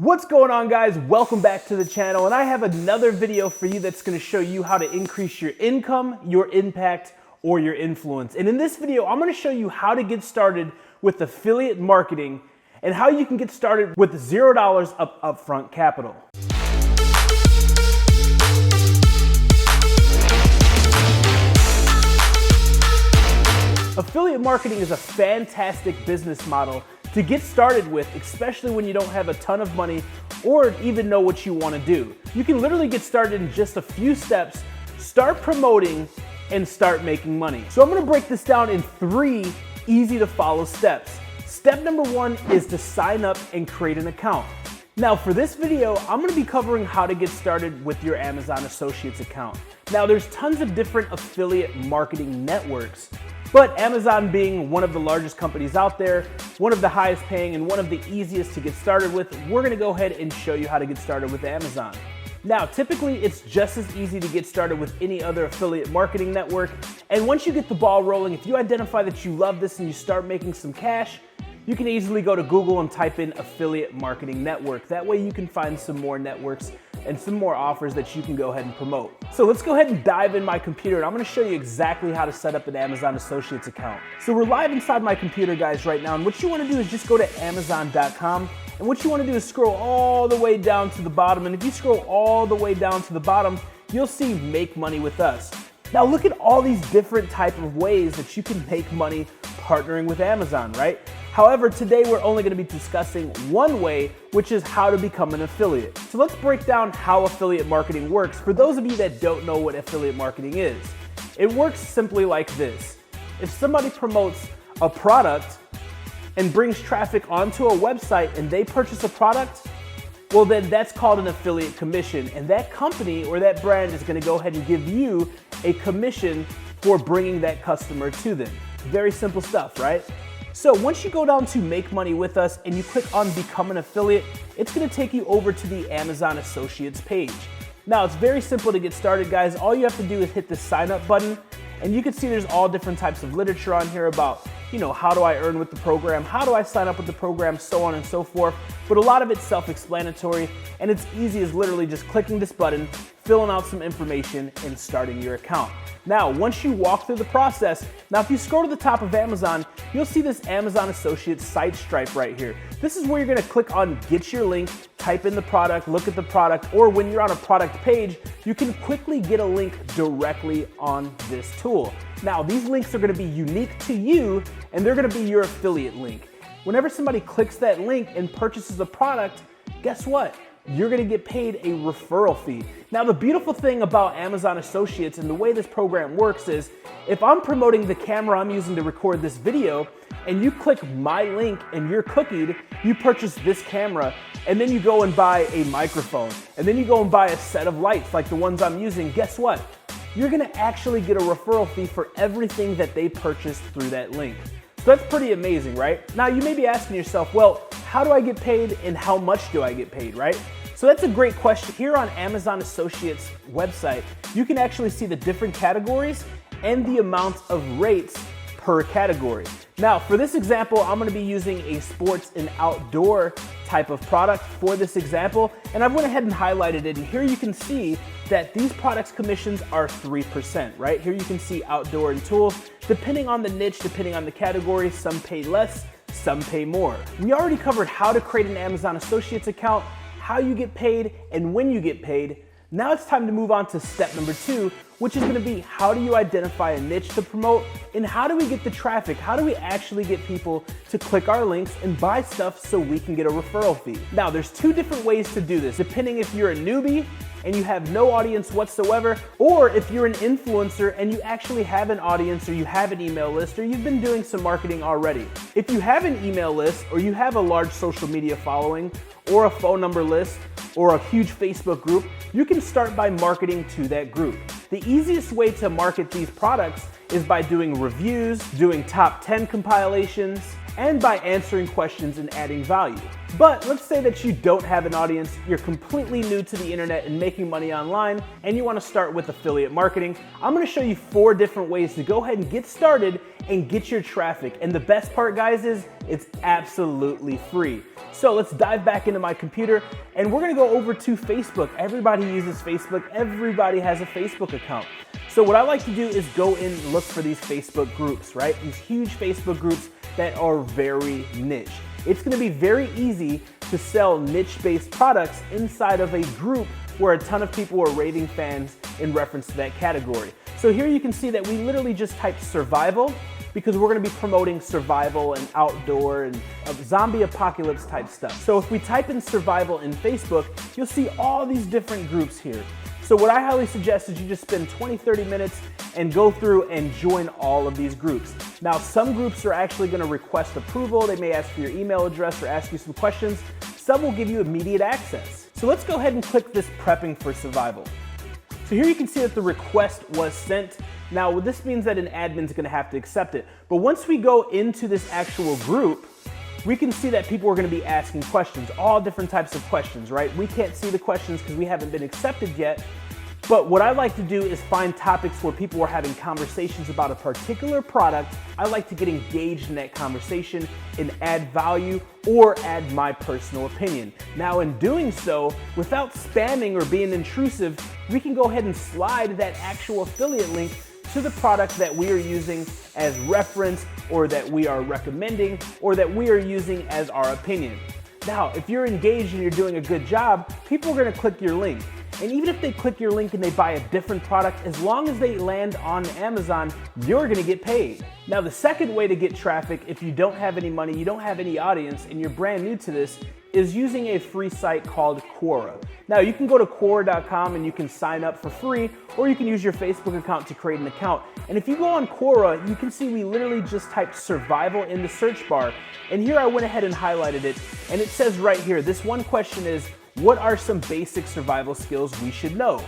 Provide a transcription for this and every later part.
What's going on, guys? Welcome back to the channel, and I have another video for you that's going to show you how to increase your income, your impact, or your influence. And in this video, I'm going to show you how to get started with affiliate marketing and how you can get started with $0 of upfront capital. Affiliate marketing is a fantastic business model to get started with, especially when you don't have a ton of money or even know what you want to do. You can literally get started in just a few steps, start promoting, and start making money. So I'm going to break this down in 3 easy to follow steps. Step number 1 is to sign up and create an account. Now for this video, I'm going to be covering how to get started with your Amazon Associates account. Now there's tons of different affiliate marketing networks, but Amazon being one of the largest companies out there, one of the highest paying and one of the easiest to get started with, we're gonna go ahead and show you how to get started with Amazon. Now, typically it's just as easy to get started with any other affiliate marketing network. And once you get the ball rolling, if you identify that you love this and you start making some cash, you can easily go to Google and type in affiliate marketing network. That way you can find some more networks and some more offers that you can go ahead and promote. So let's go ahead and dive in my computer, and I'm gonna show you exactly how to set up an Amazon Associates account. So we're live inside my computer, guys, right now, and what you wanna do is just go to Amazon.com, and what you wanna do is scroll all the way down to the bottom, and if you scroll all the way down to the bottom, you'll see Make Money with Us. Now look at all these different type of ways that you can make money partnering with Amazon, right? However, today we're only gonna be discussing one way, which is how to become an affiliate. So let's break down how affiliate marketing works for those of you that don't know what affiliate marketing is. It works simply like this. If somebody promotes a product and brings traffic onto a website and they purchase a product, well then that's called an affiliate commission, and that company or that brand is gonna go ahead and give you a commission for bringing that customer to them. Very simple stuff, right? So once you go down to Make Money with Us and you click on Become an Affiliate, it's gonna take you over to the Amazon Associates page. Now it's very simple to get started, guys. All you have to do is hit the sign up button, and you can see there's all different types of literature on here about, how do I earn with the program? How do I sign up with the program? So on and so forth. But a lot of it's self-explanatory, and it's easy as literally just clicking this button, filling out some information, and starting your account. Now, once you walk through the process, now if you scroll to the top of Amazon, you'll see this Amazon Associates site stripe right here. This is where you're gonna click on Get Your Link, type in the product, look at the product, or when you're on a product page, you can quickly get a link directly on this tool. Now, these links are gonna be unique to you, and they're gonna be your affiliate link. Whenever somebody clicks that link and purchases a product, guess what? You're gonna get paid a referral fee. Now, the beautiful thing about Amazon Associates and the way this program works is, if I'm promoting the camera I'm using to record this video, and you click my link and you're cookied, you purchase this camera, and then you go and buy a microphone, and then you go and buy a set of lights like the ones I'm using, guess what? You're gonna actually get a referral fee for everything that they purchased through that link. So that's pretty amazing, right? Now you may be asking yourself, well, how do I get paid and how much do I get paid, right? So that's a great question. Here on Amazon Associates website, you can actually see the different categories and the amount of rates per category. Now, for this example, I'm gonna be using a sports and outdoor type of product for this example, and I've went ahead and highlighted it, and here you can see that these products commissions are 3%, right? Here you can see outdoor and tools. Depending on the niche, depending on the category, some pay less, some pay more. We already covered how to create an Amazon Associates account, how you get paid, and when you get paid. Now it's time to move on to step number 2, which is gonna be how do you identify a niche to promote, and how do we get the traffic? How do we actually get people to click our links and buy stuff so we can get a referral fee? Now there's 2 different ways to do this, depending if you're a newbie and you have no audience whatsoever, or if you're an influencer and you actually have an audience, or you have an email list, or you've been doing some marketing already. If you have an email list, or you have a large social media following, or a phone number list, or a huge Facebook group, you can start by marketing to that group. The easiest way to market these products is by doing reviews, doing top 10 compilations, and by answering questions and adding value. But let's say that you don't have an audience, you're completely new to the internet and making money online, and you want to start with affiliate marketing. I'm going to show you 4 different ways to go ahead and get started and get your traffic. And the best part, guys, is it's absolutely free. So let's dive back into my computer, and we're going to go over to Facebook. Everybody uses Facebook. Everybody has a Facebook account. So what I like to do is go in and look for these Facebook groups, right? These huge Facebook groups that are very niche. It's going to be very easy to sell niche-based products inside of a group where a ton of people are raving fans in reference to that category. So here you can see that we literally just typed survival because we're going to be promoting survival and outdoor and zombie apocalypse type stuff. So if we type in survival in Facebook, you'll see all these different groups here. So what I highly suggest is you just spend 20-30 minutes and go through and join all of these groups. Now, some groups are actually going to request approval. They may ask for your email address or ask you some questions. Some will give you immediate access. So let's go ahead and click this prepping for survival. So here you can see that the request was sent. Now, this means that an admin is going to have to accept it. But once we go into this actual group, we can see that people are going to be asking questions, all different types of questions, right? We can't see the questions because we haven't been accepted yet. But what I like to do is find topics where people are having conversations about a particular product. I like to get engaged in that conversation and add value or add my personal opinion. Now, in doing so, without spamming or being intrusive, we can go ahead and slide that actual affiliate link to the product that we are using as reference, or that we are recommending, or that we are using as our opinion. Now, if you're engaged and you're doing a good job, people are going to click your link. And even if they click your link and they buy a different product, as long as they land on Amazon, you're going to get paid. Now, the second way to get traffic, if you don't have any money, you don't have any audience, and you're brand new to this, is using a free site called Quora. Now, you can go to Quora.com and you can sign up for free, or you can use your Facebook account to create an account. And if you go on Quora, you can see we literally just typed survival in the search bar. And here I went ahead and highlighted it. And it says right here, this one question is, what are some basic survival skills we should know?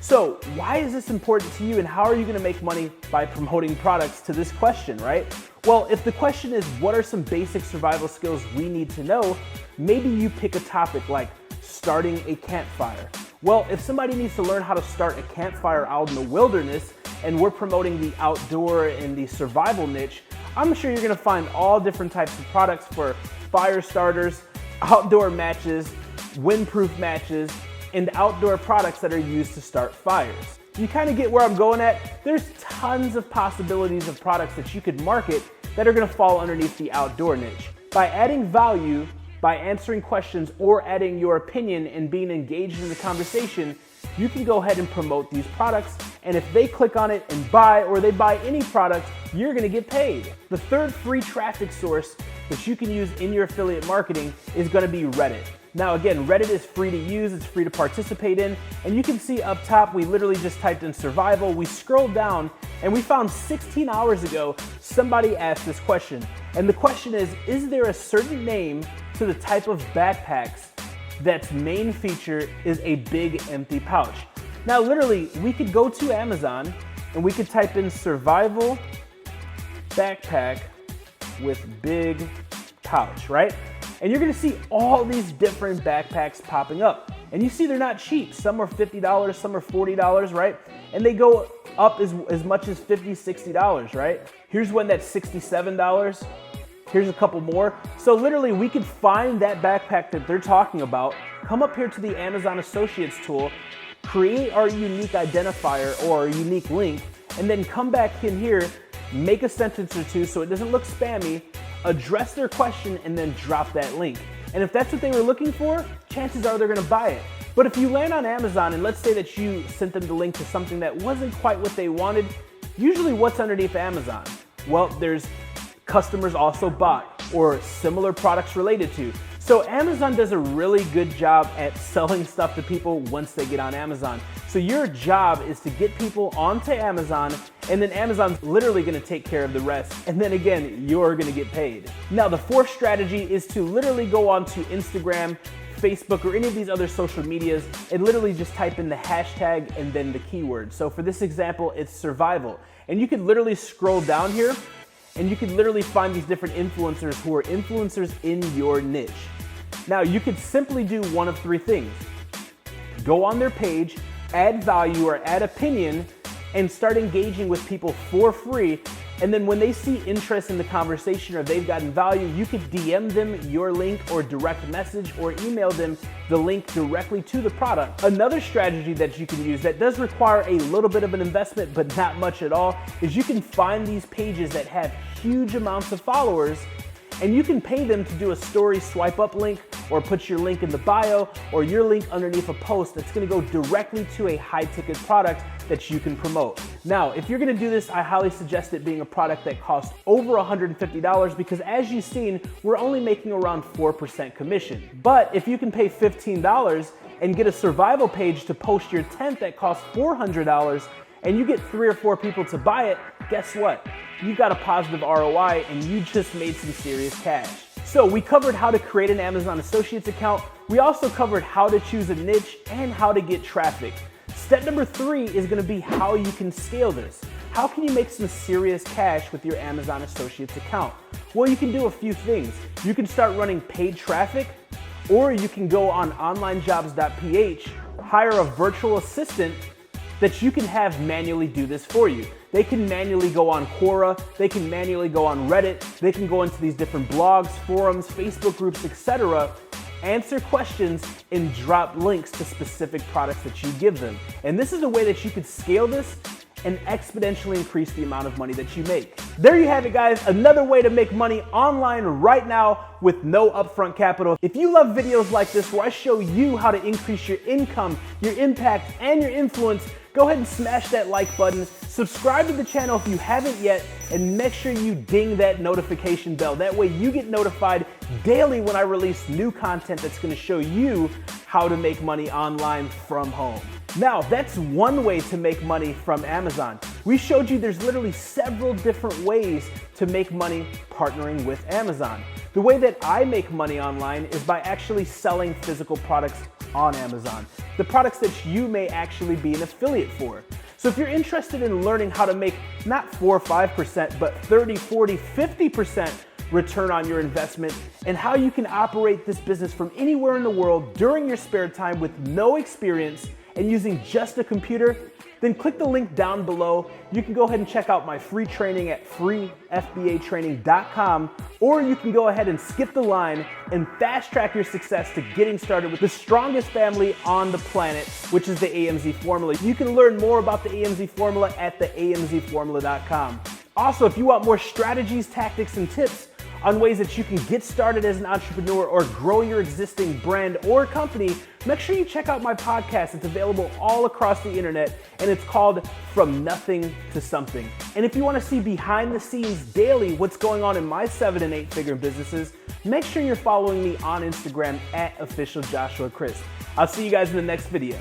So why is this important to you, and how are you gonna make money by promoting products to this question, right? Well, if the question is, what are some basic survival skills we need to know, maybe you pick a topic like starting a campfire. Well, if somebody needs to learn how to start a campfire out in the wilderness, and we're promoting the outdoor and the survival niche, I'm sure you're gonna find all different types of products for fire starters, outdoor matches, windproof matches, and outdoor products that are used to start fires. You kind of get where I'm going at. There's tons of possibilities of products that you could market that are going to fall underneath the outdoor niche. By adding value, by answering questions, or adding your opinion and being engaged in the conversation, you can go ahead and promote these products, and if they click on it and buy, or they buy any product, you're gonna get paid. The third free traffic source that you can use in your affiliate marketing is gonna be Reddit. Now again, Reddit is free to use, it's free to participate in, and you can see up top, we literally just typed in survival, we scrolled down, and we found 16 hours ago, somebody asked this question. And the question is there a certain name to the type of backpacks that's main feature is a big empty pouch? Now literally, we could go to Amazon and we could type in survival backpack with big pouch, right? And you're gonna see all these different backpacks popping up. And you see they're not cheap. Some are $50, some are $40, right? And they go up as much as $50, $60, right? Here's one that's $67. Here's a couple more. So literally we could find that backpack that they're talking about, come up here to the Amazon Associates tool, create our unique identifier or our unique link, and then come back in here, make a sentence or two so it doesn't look spammy, address their question, and then drop that link. And if that's what they were looking for, chances are they're gonna buy it. But if you land on Amazon and let's say that you sent them the link to something that wasn't quite what they wanted, usually what's underneath Amazon? Well, there's customers also bought or similar products related to. So Amazon does a really good job at selling stuff to people once they get on Amazon. So your job is to get people onto Amazon, and then Amazon's literally gonna take care of the rest. And then again, you're gonna get paid. Now, the fourth strategy is to literally go onto Instagram, Facebook, or any of these other social medias and literally just type in the hashtag and then the keyword. So for this example, it's survival. And you can literally scroll down here and you can literally find these different influencers who are influencers in your niche. Now, you could simply do one of three things. Go on their page, add value or add opinion, and start engaging with people for free. And then when they see interest in the conversation or they've gotten value, you could DM them your link or direct message or email them the link directly to the product. Another strategy that you can use that does require a little bit of an investment, but not much at all, is you can find these pages that have huge amounts of followers, and you can pay them to do a story swipe up link or put your link in the bio or your link underneath a post that's gonna go directly to a high ticket product that you can promote. Now, if you're gonna do this, I highly suggest it being a product that costs over $150 because as you've seen, we're only making around 4% commission. But if you can pay $15 and get a survival page to post your tent that costs $400 and you get 3 or 4 people to buy it, guess what? You got a positive ROI and you just made some serious cash. So we covered how to create an Amazon Associates account. We also covered how to choose a niche and how to get traffic. Step number 3 is gonna be how you can scale this. How can you make some serious cash with your Amazon Associates account? Well, you can do a few things. You can start running paid traffic, or you can go on onlinejobs.ph, hire a virtual assistant that you can have manually do this for you. They can manually go on Quora, they can manually go on Reddit, they can go into these different blogs, forums, Facebook groups, etc., answer questions, and drop links to specific products that you give them. And this is a way that you could scale this and exponentially increase the amount of money that you make. There you have it, guys. Another way to make money online right now with no upfront capital. If you love videos like this where I show you how to increase your income, your impact, and your influence, go ahead and smash that like button, subscribe to the channel if you haven't yet, and make sure you ding that notification bell. That way you get notified daily when I release new content that's gonna show you how to make money online from home. Now, that's one way to make money from Amazon. We showed you there's literally several different ways to make money partnering with Amazon. The way that I make money online is by actually selling physical products on Amazon, the products that you may actually be an affiliate for. So if you're interested in learning how to make not 4 or 5%, but 30, 40, 50% return on your investment, and how you can operate this business from anywhere in the world during your spare time with no experience and using just a computer, then click the link down below. You can go ahead and check out my free training at freefbatraining.com, or you can go ahead and skip the line and fast track your success to getting started with the strongest family on the planet, which is the AMZ Formula. You can learn more about the AMZ Formula at theamzformula.com. Also, if you want more strategies, tactics, and tips on ways that you can get started as an entrepreneur or grow your existing brand or company, make sure you check out my podcast. It's available all across the internet, and it's called From Nothing to Something. And if you want to see behind the scenes daily what's going on in my 7- and 8-figure businesses, make sure you're following me on Instagram at @officialJoshuaChris. I'll see you guys in the next video.